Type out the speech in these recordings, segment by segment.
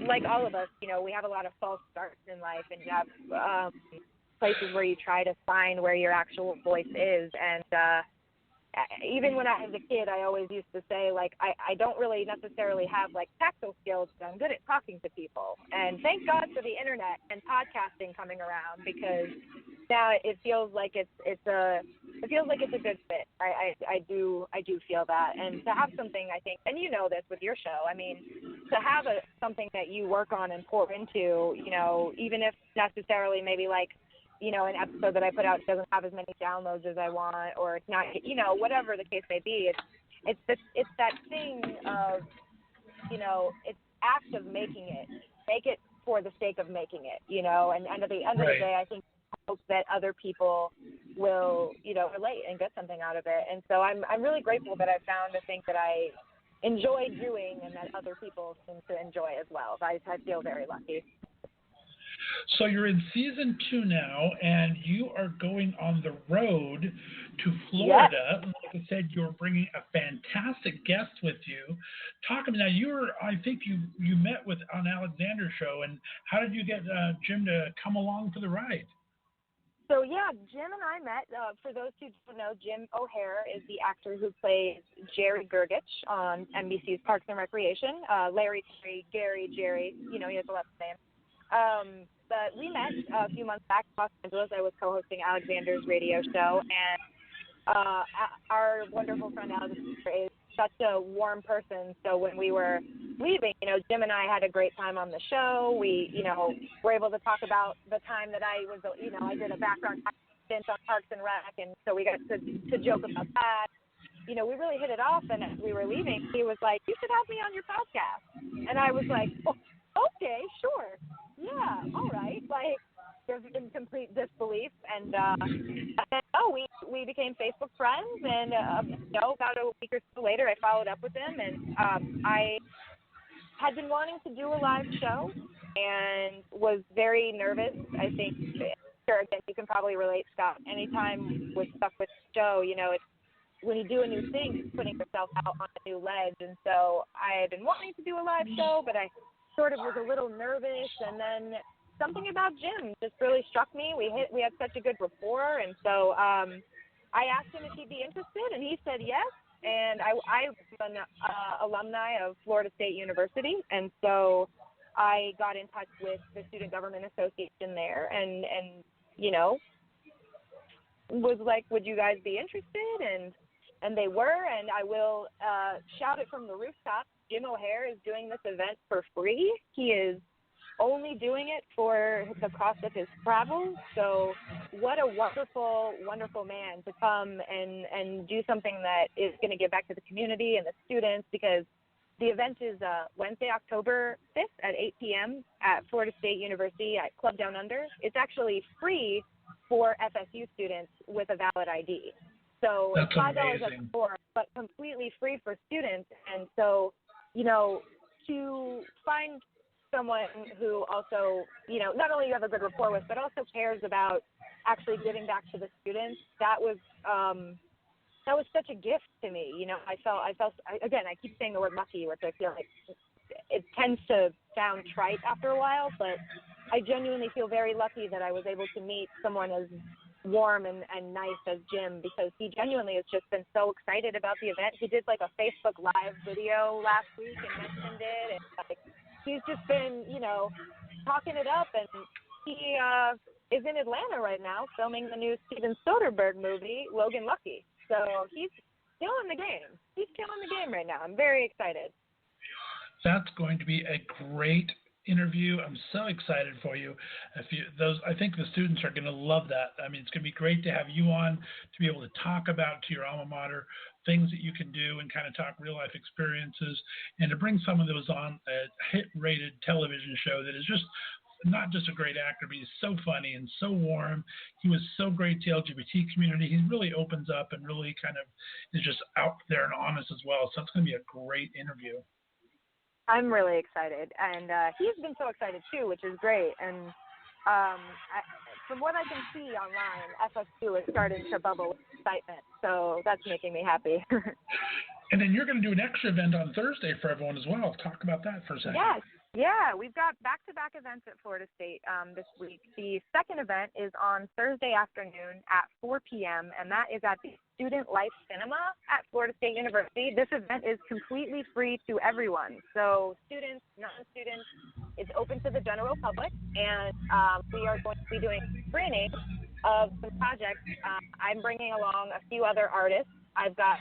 like all of us, we have a lot of false starts in life, and you have places where you try to find where your actual voice is. And even when I was a kid, I always used to say, like, I don't really necessarily have, like, tactile skills, but I'm good at talking to people. And thank God for the internet and podcasting coming around, because now it feels like it's a good fit. I do feel that. And to have something, I think, and you know this with your show, I mean, to have something that you work on and pour into, even if necessarily maybe like, an episode that I put out doesn't have as many downloads as I want, or it's not, whatever the case may be, it's that thing of, it's act of making it, make it for the sake of making it, and at the end of the day, I think I hope that other people will, relate and get something out of it. And so I'm really grateful that I found a thing that I enjoy doing and that other people seem to enjoy as well. I feel very lucky. So you're in season 2 now, and you are going on the road to Florida. Yes. Like I said, you're bringing a fantastic guest with you. Talk to me now. I think you met with on Alexander's show, and how did you get Jim to come along for the ride? So yeah, Jim and I met. For those who don't know, Jim O'Hare is the actor who plays Jerry Gergich on NBC's Parks and Recreation. Larry, Gary, Jerry. He has a last name. But we met a few months back in Los Angeles. I was co-hosting Alexander's radio show, and our wonderful friend Alexander is such a warm person. So when we were leaving, Jim and I had a great time on the show. We, were able to talk about the time that I was, I did a background stint on Parks and Rec, and so we got to joke about that. We really hit it off, and as we were leaving, he was like, "You should have me on your podcast." And I was like, "Oh, okay, sure. Yeah, all right." Like, there's in complete disbelief, and we became Facebook friends, and about a week or so later, I followed up with him, and I had been wanting to do a live show, and was very nervous. I think, sure, again, you can probably relate, Scott. Anytime we're stuck with the show, it's when you do a new thing, you're putting yourself out on a new ledge, and so I had been wanting to do a live show, but I sort of was a little nervous, and then something about Jim just really struck me. We had such a good rapport, and so I asked him if he'd be interested, and he said yes. And I'm an alumni of Florida State University, and so I got in touch with the Student Government Association there, and was like, would you guys be interested? And they were, and I will shout it from the rooftop. Jim O'Hare is doing this event for free. He is only doing it for the cost of his travel. So what a wonderful, wonderful man to come and do something that is going to give back to the community and the students, because the event is Wednesday, October 5th at 8 p.m. at Florida State University at Club Down Under. It's actually free for FSU students with a valid ID. So that's $5 amazing. at the door, but completely free for students. And so, to find someone who also, not only you have a good rapport with, but also cares about actually giving back to the students, that was such a gift to me. I felt again, I keep saying the word lucky, which I feel like it tends to sound trite after a while, but I genuinely feel very lucky that I was able to meet someone as warm and nice as Jim, because he genuinely has just been so excited about the event. He did like a Facebook Live video last week and mentioned it, and he's just been, talking it up, and he is in Atlanta right now filming the new Steven Soderbergh movie, Logan Lucky. So he's killing the game. He's killing the game right now. I'm very excited. That's going to be a great interview. I'm so excited for you. I think the students are going to love that. I mean, it's going to be great to have you on to be able to talk about to your alma mater things that you can do and kind of talk real life experiences, and to bring someone that was on a hit-rated television show that is just not just a great actor, but he's so funny and so warm. He was so great to the LGBT community. He really opens up and really kind of is just out there and honest as well. So it's going to be a great interview. I'm really excited, and he's been so excited too, which is great. And from what I can see online, FSU is starting to bubble with excitement, so that's making me happy. And then you're going to do an extra event on Thursday for everyone as well. Talk about that for a second. Yes. Yeah, we've got back-to-back events at Florida State this week. The second event is on Thursday afternoon at 4 p.m., and that is at the Student Life Cinema at Florida State University. This event is completely free to everyone, so students, non-students, it's open to the general public, and we are going to be doing screening of some projects. I'm bringing along a few other artists. I've got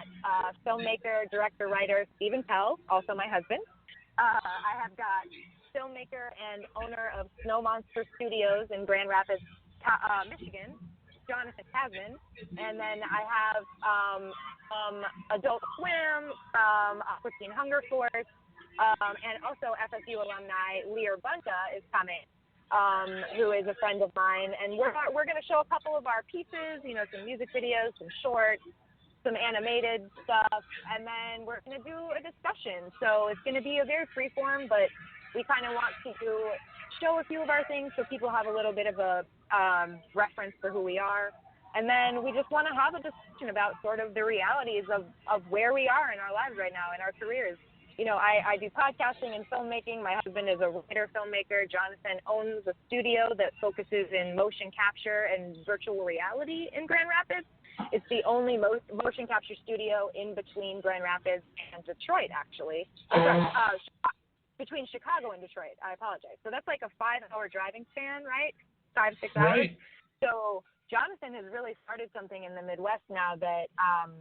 filmmaker, director, writer Stephen Pell, also my husband. I have got filmmaker and owner of Snow Monster Studios in Grand Rapids, Michigan, Jonathan Tasman. And then I have Adult Swim, Aquatine Hunger Force, and also FSU alumni Lear Bunta is coming, who is a friend of mine. And we're going to show a couple of our pieces, some music videos, some shorts, some animated stuff, and then we're going to do a discussion. So it's going to be a very free form, but we kind of want to show a few of our things so people have a little bit of a reference for who we are. And then we just want to have a discussion about sort of the realities of where we are in our lives right now, in our careers. I do podcasting and filmmaking. My husband is a writer, filmmaker. Jonathan owns a studio that focuses in motion capture and virtual reality in Grand Rapids. It's the only motion capture studio in between Grand Rapids and Detroit, actually. Between Chicago and Detroit. I apologize. So that's like a 5-hour driving span, right? 5-6 hours. Right. So Jonathan has really started something in the Midwest now that I'm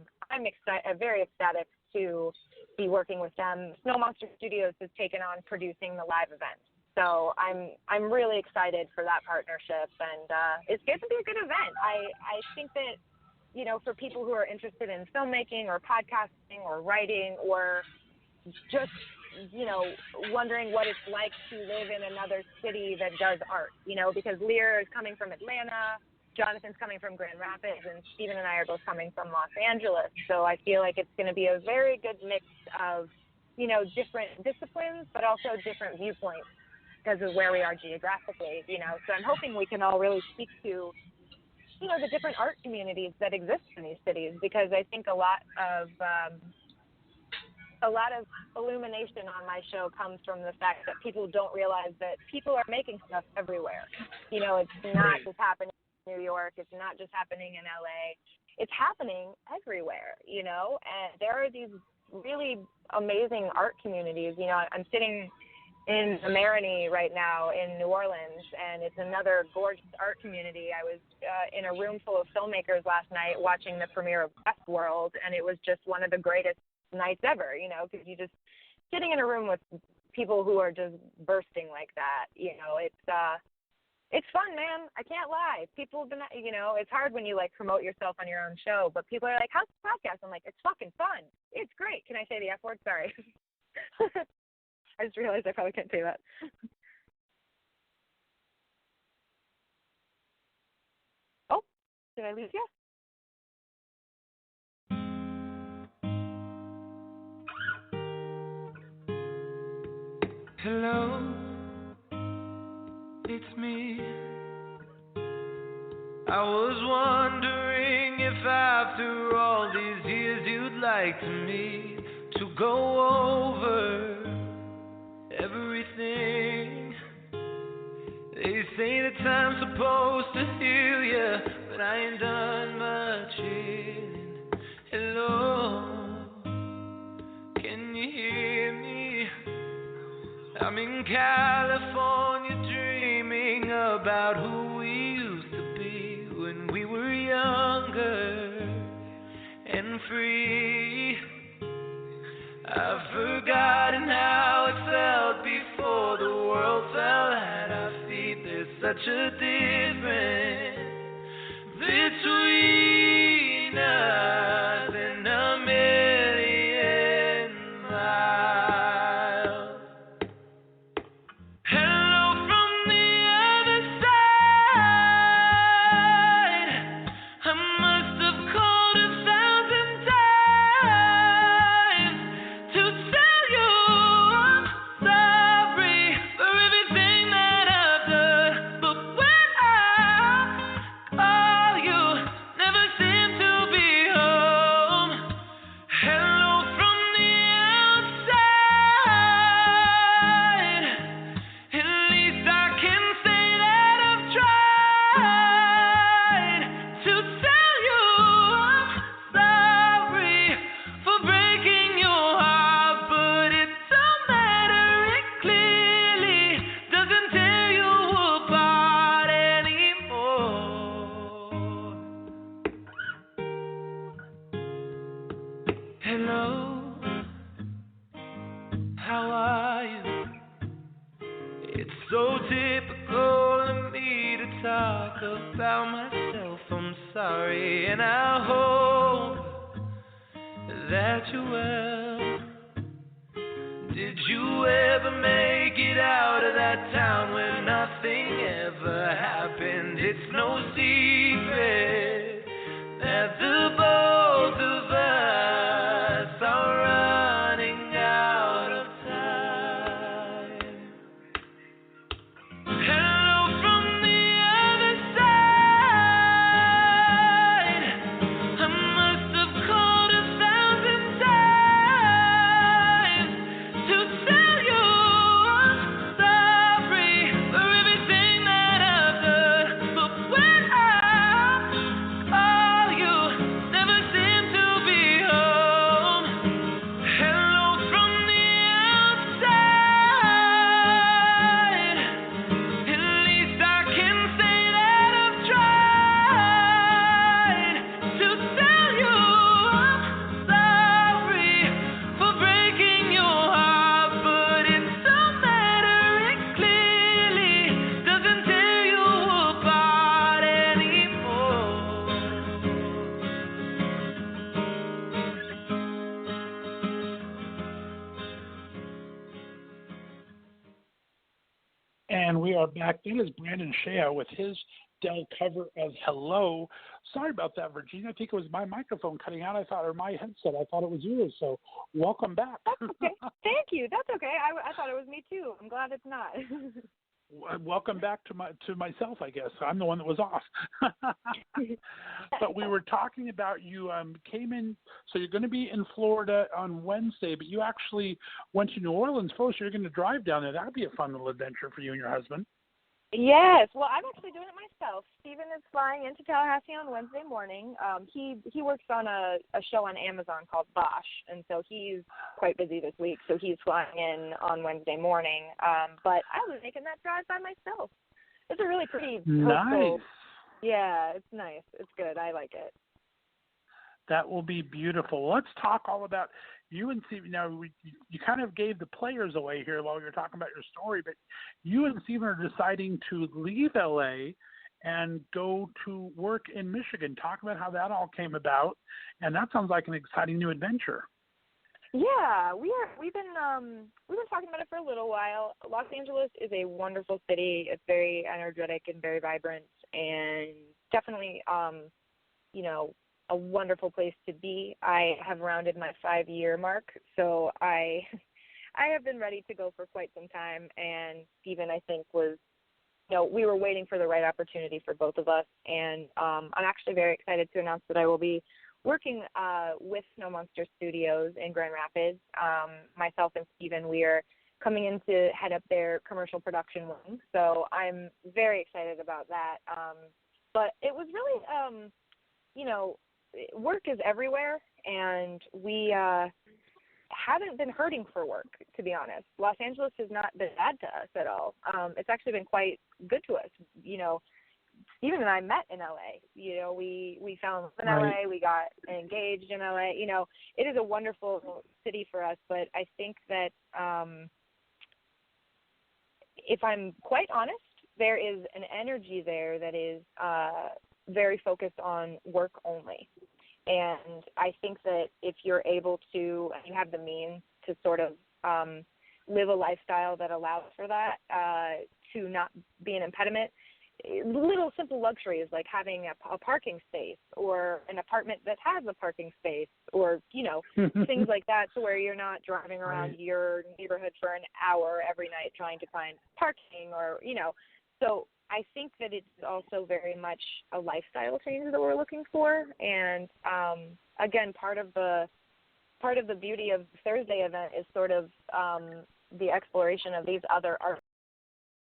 very ecstatic to be working with them. Snow Monster Studios has taken on producing the live event. So I'm really excited for that partnership, and it's going to be a good event. I think that, for people who are interested in filmmaking or podcasting or writing or just, wondering what it's like to live in another city that does art, because Lear is coming from Atlanta, Jonathan's coming from Grand Rapids, and Stephen and I are both coming from Los Angeles. So I feel like it's going to be a very good mix of, different disciplines, but also different viewpoints because of where we are geographically, So I'm hoping we can all really speak to the different art communities that exist in these cities, because I think a lot of illumination on my show comes from the fact that people don't realize that people are making stuff everywhere. It's not just happening in New York. It's not just happening in LA. It's happening everywhere, and there are these really amazing art communities. I'm sitting in the Marigny right now in New Orleans, and it's another gorgeous art community. I was in a room full of filmmakers last night watching the premiere of Westworld, and it was just one of the greatest nights ever, because you're just sitting in a room with people who are just bursting like that. It's fun, man. I can't lie. People have been, it's hard when you promote yourself on your own show, but people are like, how's the podcast? I'm like, it's fucking fun. It's great. Can I say the F word? Sorry. I just realized I probably can't say that. Oh, did I lose you? Hello, it's me. I was wondering if after all these years you'd like me to go over everything. They say that time's supposed to heal ya, but I ain't done much healing. Hello, can you hear me? I'm in California dreaming about who we used to be when we were younger and free. I've forgotten how it felt before the world fell at our feet. There's such a difference between us and a million miles. Hello from the other side. I must have called 1,000 times to tell you I'm sorry for everything that I've done. But when I call you, never It's so typical of me to talk about myself. I'm sorry, and I hope that you're well. Did you ever make it out of that town where nothing ever happened? It's no secret that the both of us are running out of time. Hello from the other side. I must have called 1,000 times to tell you I'm sorry for everything that I've done. But when I call, you never seem to be home. Hello from the outside. At least I can say that I've tried to tell you I'm sorry for breaking your heart, but it don't matter. It clearly doesn't tear you apart anymore. And we are back. That is Brandon Shea with his Dell cover of Hello. Sorry about that, Virginia. I think it was my microphone cutting out. Or my headset. I thought it was yours. So welcome back. That's okay. Thank you. That's okay. I thought it was me too. I'm glad it's not. Welcome back to myself, I guess. I'm the one that was off. But we were talking about you came in, so you're going to be in Florida on Wednesday, but you actually went to New Orleans first. You're going to drive down there. That would be a fun little adventure for you and your husband. Yes. Well, I'm actually doing it myself. Stephen is flying into Tallahassee on Wednesday morning. He works on a show on Amazon called Bosch, and so he's quite busy this week. So he's flying in on Wednesday morning. But I was making that drive by myself. It's a really pretty coastal. Nice. Yeah, it's nice. It's good. I like it. That will be beautiful. Let's talk all about you and Stephen. Now, you kind of gave the players away here while you were talking about your story, but you and Stephen are deciding to leave LA and go to work in Michigan. Talk about how that all came about, and that sounds like an exciting new adventure. Yeah, we've been talking about it for a little while. Los Angeles is a wonderful city. It's very energetic and very vibrant, and definitely a wonderful place to be. I have rounded my 5-year mark, so I have been ready to go for quite some time, and Stephen, I think, was, we were waiting for the right opportunity for both of us, and I'm actually very excited to announce that I will be working with Snow Monster Studios in Grand Rapids. Myself and Stephen, we are coming in to head up their commercial production wing, so I'm very excited about that. But it was really, work is everywhere, and we haven't been hurting for work, to be honest. Los Angeles has not been bad to us at all. It's actually been quite good to us. Stephen and I met in LA. We fell in love in LA. We got engaged in LA. It is a wonderful city for us, but I think that if I'm quite honest, there is an energy there that is very focused on work only. And I think that if you're able to, you have the means to sort of live a lifestyle that allows for that, to not be an impediment, little simple luxuries like having a parking space or an apartment that has a parking space or, things like that, so where you're not driving around your neighborhood for an hour every night trying to find parking or, So I think that it's also very much a lifestyle change that we're looking for. And, again, part of the beauty of the Thursday event is sort of the exploration of these other art